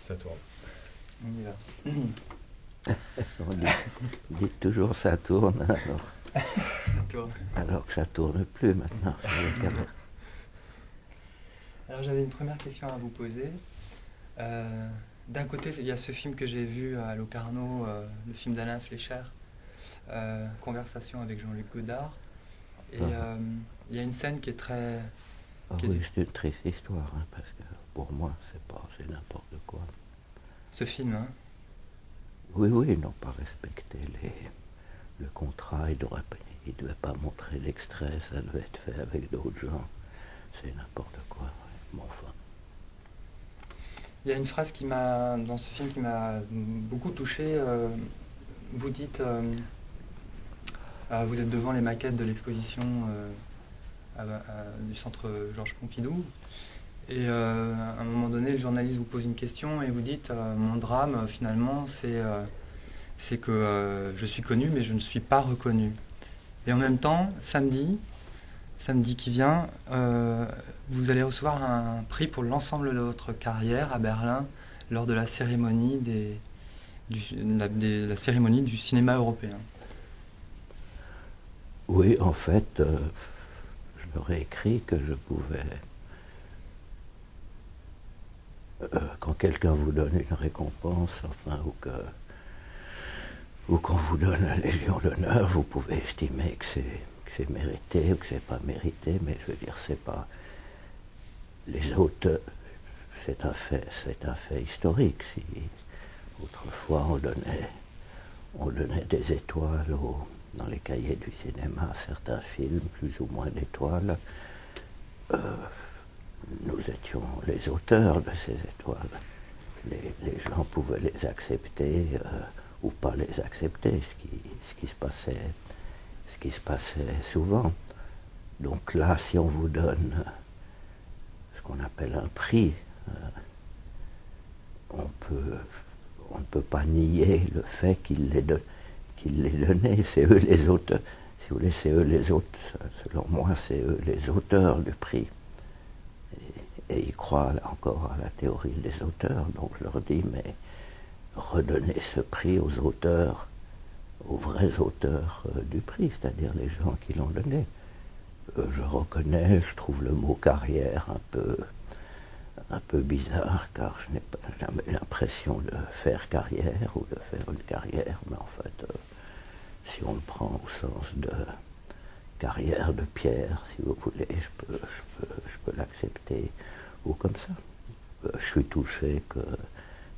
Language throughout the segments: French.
Ça tourne. On y va. On dit toujours ça tourne, Ça tourne. alors que ça tourne plus maintenant. Alors j'avais une première question à vous poser. D'un côté, il y a ce film que j'ai vu à Locarno, le film d'Alain Fleischer, Conversation avec Jean-Luc Godard. Et il y a une scène qui est très... Oui, c'est une triste histoire, hein, parce que pour moi, c'est n'importe quoi. Ce film, hein? Oui, ils n'ont pas respecté le contrat, ils ne devaient pas montrer l'extrait, ça devait être fait avec d'autres gens. C'est n'importe quoi, ouais. Mais enfin. Il y a une phrase dans ce film qui m'a beaucoup touché. Vous dites, vous êtes devant les maquettes de l'exposition du centre Georges Pompidou. Et à un moment donné, le journaliste vous pose une question et vous dites, mon drame, finalement, c'est que je suis connu, mais je ne suis pas reconnu. Et en même temps, samedi qui vient, vous allez recevoir un prix pour l'ensemble de votre carrière à Berlin lors de la cérémonie la cérémonie du cinéma européen. Oui, en fait, je leur ai écrit que je pouvais... quand quelqu'un vous donne une récompense, enfin, ou qu'on vous donne la Légion d'honneur, vous pouvez estimer que c'est mérité ou que c'est pas mérité, mais je veux dire, c'est pas... Les autres, c'est un fait historique. Si autrefois on donnait des étoiles dans les cahiers du cinéma, certains films, plus ou moins d'étoiles, nous étions les auteurs de ces étoiles. Les gens pouvaient les accepter ou pas les accepter, ce qui se passait souvent. Donc là, si on vous donne ce qu'on appelle un prix, on ne peut pas nier le fait qu'il l'ait donné. C'est eux les auteurs. Si vous voulez, c'est eux les auteurs. Selon moi, c'est eux les auteurs du prix. Et ils croient encore à la théorie des auteurs. Donc je leur dis, mais redonnez ce prix aux auteurs, aux vrais auteurs du prix, c'est-à-dire les gens qui l'ont donné. Je reconnais, je trouve le mot carrière un peu bizarre, car je n'ai pas jamais l'impression de faire carrière ou de faire une carrière, mais en fait, si on le prend au sens de carrière de pierre, si vous voulez, je peux l'accepter, ou comme ça. Je suis touché que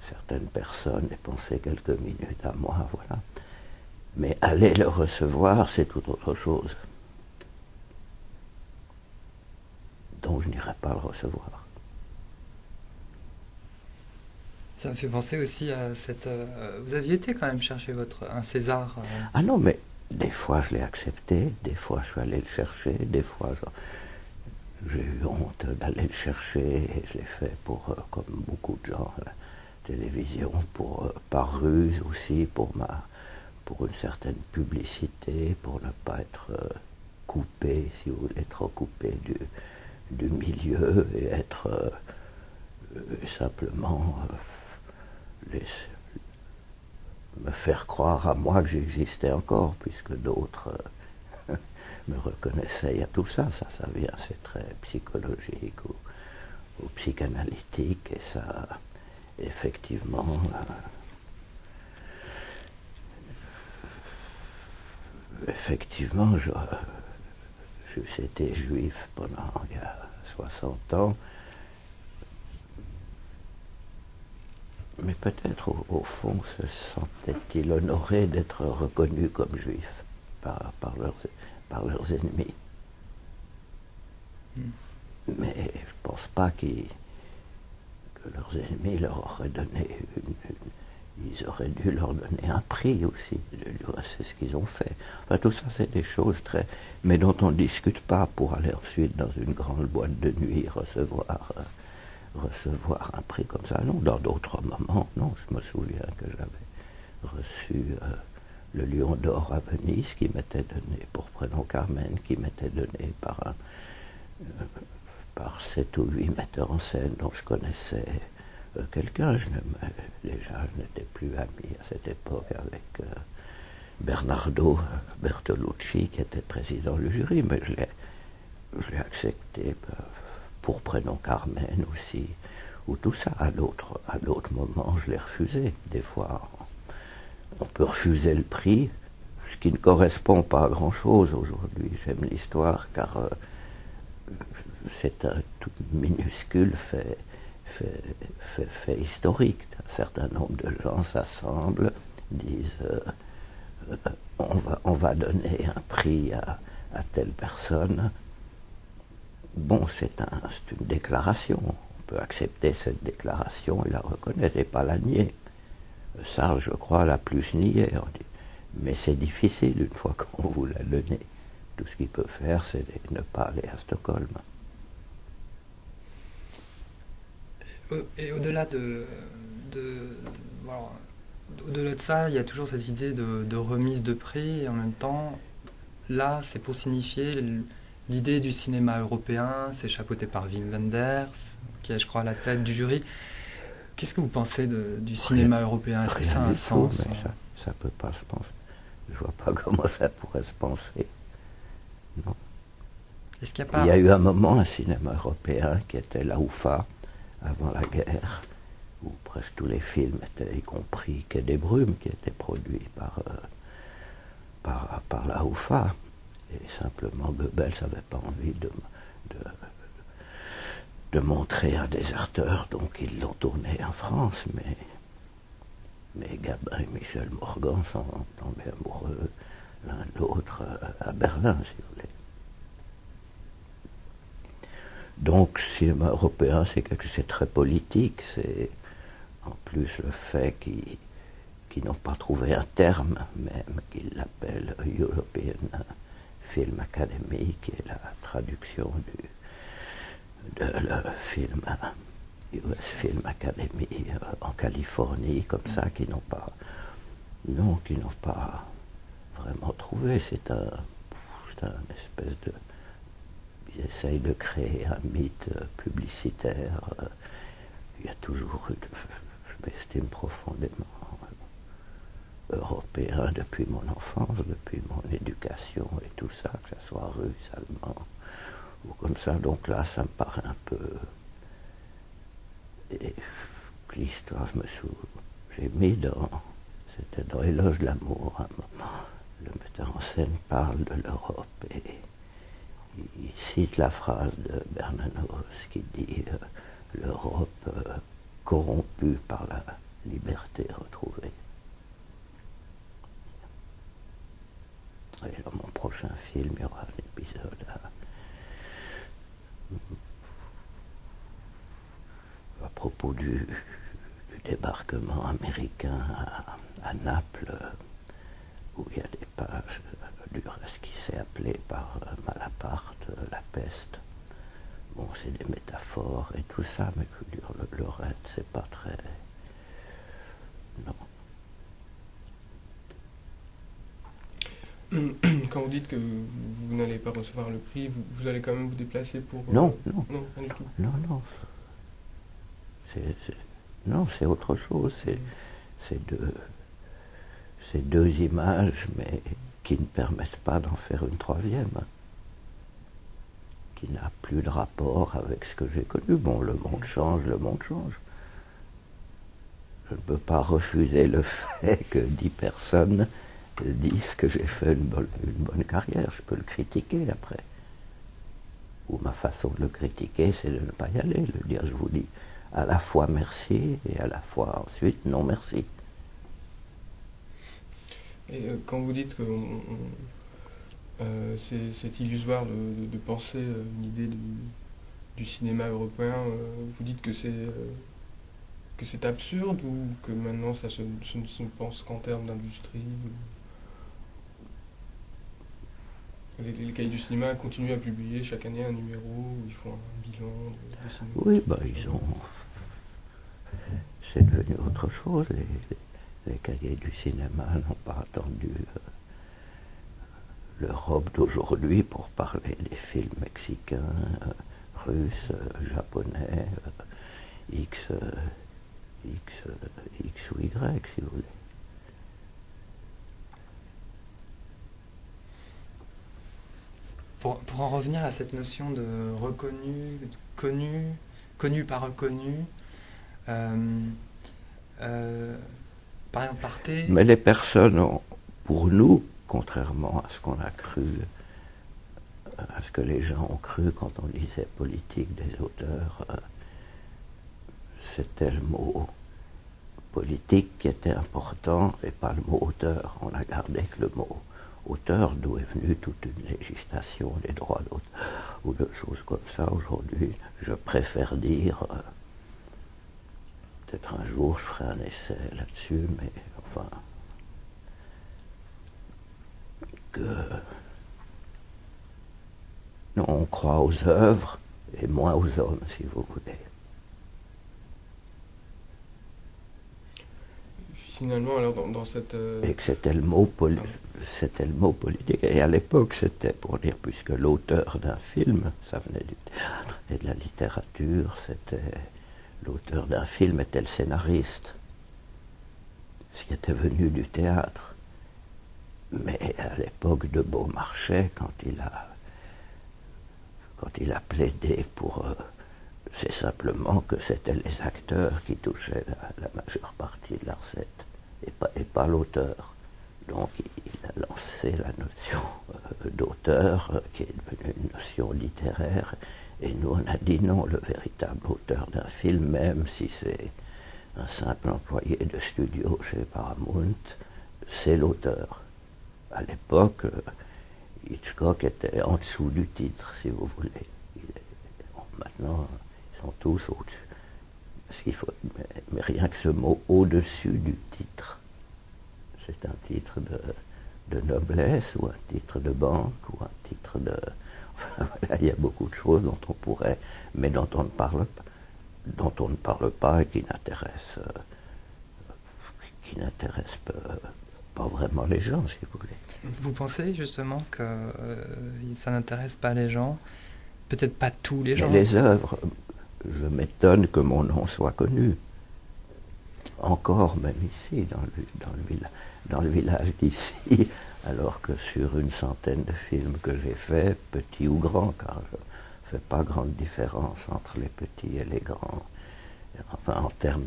certaines personnes aient pensé quelques minutes à moi, voilà. Mais aller le recevoir, c'est tout autre chose. Donc je n'irai pas le recevoir. Ça me fait penser aussi à cette... vous aviez été quand même chercher un César. Ah non, mais des fois je l'ai accepté, des fois je suis allé le chercher, des fois j'ai eu honte d'aller le chercher, et je l'ai fait pour, comme beaucoup de gens, la télévision, par ruse aussi, pour une certaine publicité, pour ne pas être coupé, si vous voulez, trop coupé du milieu, et être simplement me faire croire à moi que j'existais encore, puisque d'autres me reconnaissaient. Il y a tout ça, ça vient, c'est très psychologique ou psychanalytique, et ça, effectivement, j'ai été juif pendant il y a 60 ans, mais peut-être au fond se sentaient-ils honorés d'être reconnus comme juifs par leurs ennemis. Mais je ne pense pas que leurs ennemis leur auraient donné ils auraient dû leur donner un prix aussi. C'est ce qu'ils ont fait. Enfin, tout ça, c'est des choses mais dont on ne discute pas pour aller ensuite dans une grande boîte de nuit recevoir un prix comme ça. Non, dans d'autres moments, non. Je me souviens que j'avais reçu le Lion d'Or à Venise qui m'était donné pour Prénom Carmen, qui m'était donné par 7 ou 8 metteurs en scène dont je connaissais quelqu'un. Déjà, je n'étais plus ami à cette époque avec Bernardo Bertolucci, qui était président du jury, mais je l'ai accepté pour Prénom Carmen aussi, ou tout ça. À d'autres moments, je l'ai refusé. Des fois, on peut refuser le prix, ce qui ne correspond pas à grand-chose aujourd'hui. J'aime l'histoire, car c'est un tout minuscule fait historique. Un certain nombre de gens s'assemblent, disent on va donner un prix à telle personne. Bon, c'est une déclaration. On peut accepter cette déclaration et la reconnaître et pas la nier. Sartre, je crois, l'a plus nié. Mais c'est difficile une fois qu'on vous l'a donné. Tout ce qu'il peut faire, c'est ne pas aller à Stockholm. Et au-delà voilà, au-delà de ça, il y a toujours cette idée de remise de prix, et en même temps, là, c'est pour signifier l'idée du cinéma européen. C'est chapeauté par Wim Wenders, qui est, je crois, à la tête du jury. Qu'est-ce que vous pensez du cinéma européen? Est-ce que ça a un sens? Mais ça peut pas se penser. Je vois pas comment ça pourrait se penser. Non. Est-ce qu'il y a pas... Il y a eu un moment, un cinéma européen qui était la UFA, avant la guerre, où presque tous les films étaient, y compris Quai des Brumes, qui était produit par la UFA. Et simplement, Goebbels n'avait pas envie de montrer un déserteur, donc ils l'ont tourné en France. Mais Gabin et Michel Morgan sont tombés amoureux l'un de l'autre à Berlin, si vous voulez. Donc, cinéma européen, c'est très politique. C'est en plus le fait qu'ils n'ont pas trouvé un terme, même qu'ils l'appellent European Film Academy, qui est la traduction de le film US Film Academy en Californie, comme ça, qui n'ont pas vraiment trouvé. C'est un espèce de... Ils essayent de créer un mythe publicitaire. Il y a toujours eu, je m'estime profondément européen depuis mon enfance, depuis mon éducation et tout ça, que ce soit russe, allemand ou comme ça. Donc là, ça me paraît un peu... Et l'histoire, j'ai mis c'était dans Éloge de l'amour, à un moment, le metteur en scène parle de l'Europe et il cite la phrase de Bernanos qui dit l'Europe corrompue par la liberté retrouvée. Et dans mon prochain film, il y aura un épisode à propos du débarquement américain à Naples, où il y a des pages du reste qui s'est appelé par Malaparte la peste. Bon, c'est des métaphores et tout ça, mais je veux dire, le reste, c'est pas très... Non. Quand vous dites que vous n'allez pas recevoir le prix, vous allez quand même vous déplacer pour... Non. Non, rien du tout. Non. Non, c'est autre chose. C'est deux images, mais qui ne permettent pas d'en faire une troisième. Qui n'a plus de rapport avec ce que j'ai connu. Bon, le monde change. Je ne peux pas refuser le fait que 10 personnes disent que j'ai fait une bonne carrière. Je peux le critiquer après. Ou ma façon de le critiquer, c'est de ne pas y aller, de dire, je vous dis à la fois merci et à la fois ensuite non merci. Et quand vous dites que c'est illusoire de penser une idée du cinéma européen, vous dites que c'est absurde ou que maintenant ça ne se pense qu'en termes d'industrie Les cahiers du cinéma continuent à publier chaque année un numéro où ils font un bilan de cinéma. Oui, c'est devenu autre chose. Les cahiers du cinéma n'ont pas attendu l'Europe d'aujourd'hui pour parler des films mexicains, russes, japonais, X X ou Y, si vous voulez. Pour en revenir à cette notion de reconnu, connu pas reconnu, euh, par exemple Arte. Mais les personnes, pour nous, contrairement à ce qu'on a cru, à ce que les gens ont cru quand on disait politique des auteurs, c'était le mot politique qui était important et pas le mot auteur. On a gardé que le mot auteur, d'où est venue toute une législation, les droits d'auteur ou de choses comme ça. Aujourd'hui, je préfère dire, peut-être un jour je ferai un essai là-dessus, mais enfin, que non, on croit aux œuvres et moins aux hommes, si vous voulez. Finalement, alors dans cette... Et que c'était le mot politique. Et à l'époque, c'était pour dire, puisque l'auteur d'un film, ça venait du théâtre et de la littérature, l'auteur d'un film était le scénariste, ce qui était venu du théâtre. Mais à l'époque de Beaumarchais, quand il a plaidé pour... c'est simplement que c'était les acteurs qui touchaient la majeure partie de la recette, et pas l'auteur. Donc il a lancé la notion d'auteur, qui est devenue une notion littéraire, et nous on a dit non, le véritable auteur d'un film, même si c'est un simple employé de studio chez Paramount, c'est l'auteur. À l'époque, Hitchcock était en dessous du titre, si vous voulez. Maintenant, ils sont tous au-dessus. Mais rien que ce mot au-dessus du titre, c'est un titre de noblesse, ou un titre de banque, ou un titre de... Enfin, voilà, il y a beaucoup de choses dont on pourrait, mais dont on ne parle pas et qui n'intéressent pas vraiment les gens, si vous voulez. Vous pensez justement que ça n'intéresse pas les gens, peut-être pas tous les gens. Mais les œuvres, je m'étonne que mon nom soit connu. Encore, même ici, dans le village d'ici, alors que sur une centaine de films que j'ai faits, petits ou grands, car je ne fais pas grande différence entre les petits et les grands, enfin en termes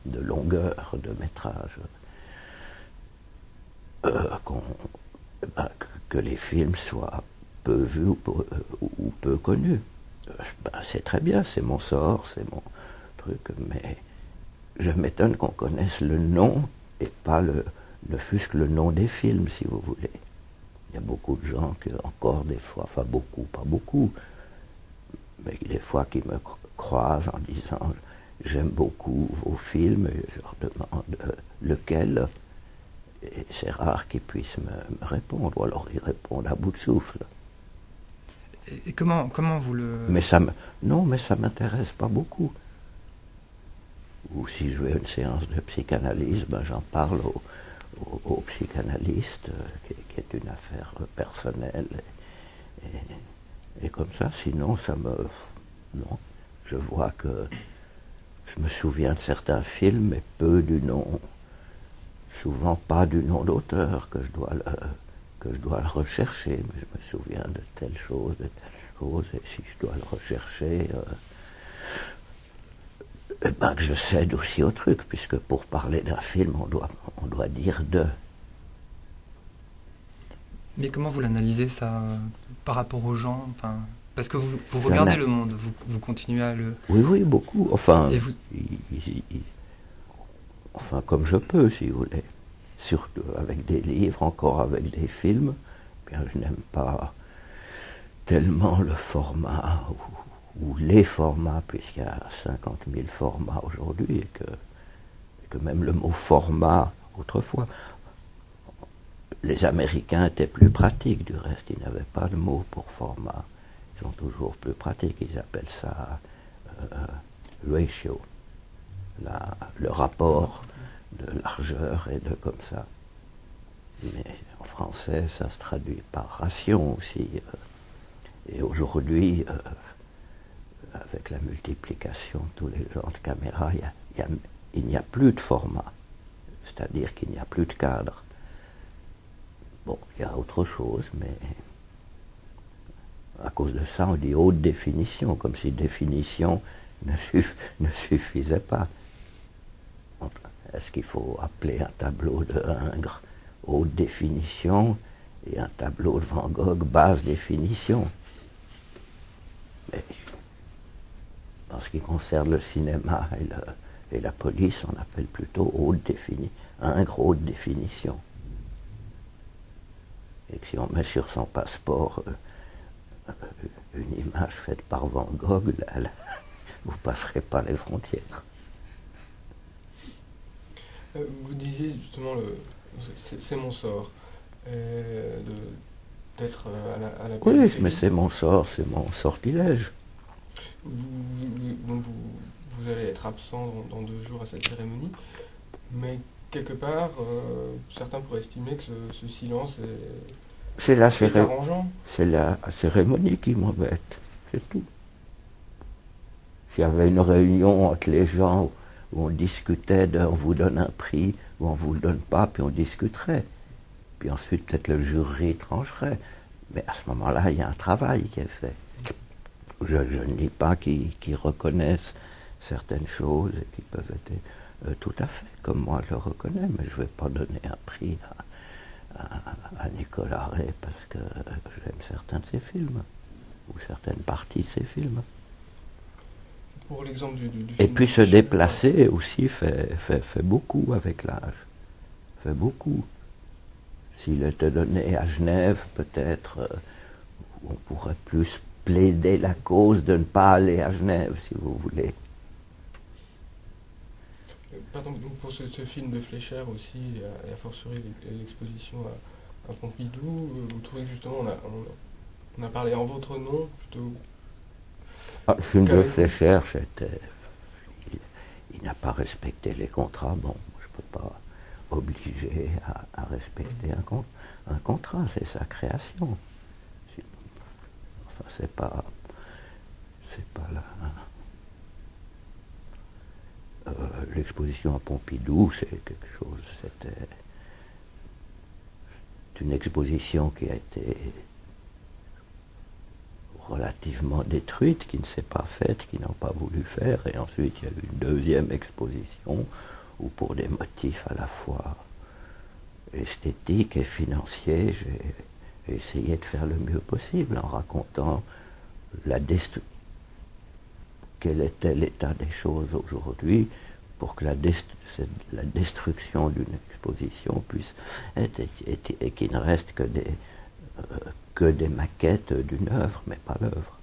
de longueur de métrage, que les films soient peu vus ou peu connus. C'est très bien, c'est mon sort, c'est mon truc, mais je m'étonne qu'on connaisse le nom et pas ne fût-ce que le nom des films, si vous voulez. Il y a beaucoup de gens qui, encore des fois, enfin beaucoup, pas beaucoup, mais des fois qui me croisent en disant j'aime beaucoup vos films, et je leur demande lequel, et c'est rare qu'ils puissent me répondre, ou alors ils répondent à bout de souffle. Et comment vous le... Mais non, mais ça m'intéresse pas beaucoup. Ou si je vais à une séance de psychanalyse, ben j'en parle au psychanalyste, qui est une affaire personnelle. Et comme ça, sinon, non. Je vois que je me souviens de certains films, mais peu du nom. Souvent pas du nom d'auteur que je dois le rechercher, mais je me souviens de telle chose, et si je dois le rechercher, que je cède aussi au truc, puisque pour parler d'un film, on doit dire de. Mais comment vous l'analysez ça par rapport aux gens, enfin, parce que vous regardez le monde, vous continuez à le... Oui, beaucoup. Enfin, enfin comme je peux, si vous voulez. Surtout avec des livres, encore avec des films. Bien, je n'aime pas tellement le format ou les formats, puisqu'il y a 50 000 formats aujourd'hui, et que même le mot format, autrefois, les Américains étaient plus pratiques, du reste, ils n'avaient pas le mot pour format. Ils sont toujours plus pratiques, ils appellent ça ratio, le rapport de largeur et de comme ça. Mais en français, ça se traduit par ration aussi. Et aujourd'hui, avec la multiplication de tous les genres de caméras, il il n'y a plus de format, c'est-à-dire qu'il n'y a plus de cadre. Bon, il y a autre chose, mais à cause de ça, on dit haute définition, comme si définition ne suffisait pas. Est-ce qu'il faut appeler un tableau de Ingres haute définition et un tableau de Van Gogh basse définition? Mais en ce qui concerne le cinéma et la police, on appelle plutôt Ingres haute définition. Et que si on met sur son passeport une image faite par Van Gogh, là, vous ne passerez pas les frontières. Vous disiez justement, c'est mon sort, d'être à la Oui, périphérie. mais c'est mon sort, c'est mon sortilège. Donc vous allez être absent dans 2 jours à cette cérémonie, mais quelque part, certains pourraient estimer que ce silence C'est la est arrangeant. C'est la cérémonie qui m'embête, c'est tout. S'il y avait une réunion entre les gens où on discutait de on vous donne un prix ou on vous le donne pas, puis on discuterait. Puis ensuite peut-être le jury trancherait. Mais à ce moment-là, il y a un travail qui est fait. Je ne nie pas qu'ils reconnaissent certaines choses et qui peuvent être tout à fait comme moi je le reconnais, mais je ne vais pas donner un prix à Nicolas Ray parce que j'aime certains de ses films ou certaines parties de ses films. Pour l'exemple du Et film puis de se Fischer, déplacer aussi fait beaucoup avec l'âge. Fait beaucoup. S'il était donné à Genève, peut-être on pourrait plus plaider la cause de ne pas aller à Genève, si vous voulez. Pardon, donc pour ce film de Fleischer aussi, et à fortiori l'exposition à Pompidou, vous trouvez que justement on a parlé en votre nom plutôt Le film de qu'avec vous? Fleischer, il n'a pas respecté les contrats. Bon, je ne peux pas obliger à respecter un contrat, c'est sa création. Enfin, c'est pas l'exposition à Pompidou, c'est quelque chose. C'est une exposition qui a été relativement détruite, qui ne s'est pas faite, qui n'ont pas voulu faire, et ensuite il y a eu une deuxième exposition où pour des motifs à la fois esthétiques et financiers, j'ai essayé de faire le mieux possible en racontant quel était l'état des choses aujourd'hui pour que la destruction d'une exposition puisse être et qu'il ne reste que des maquettes d'une œuvre, mais pas l'œuvre.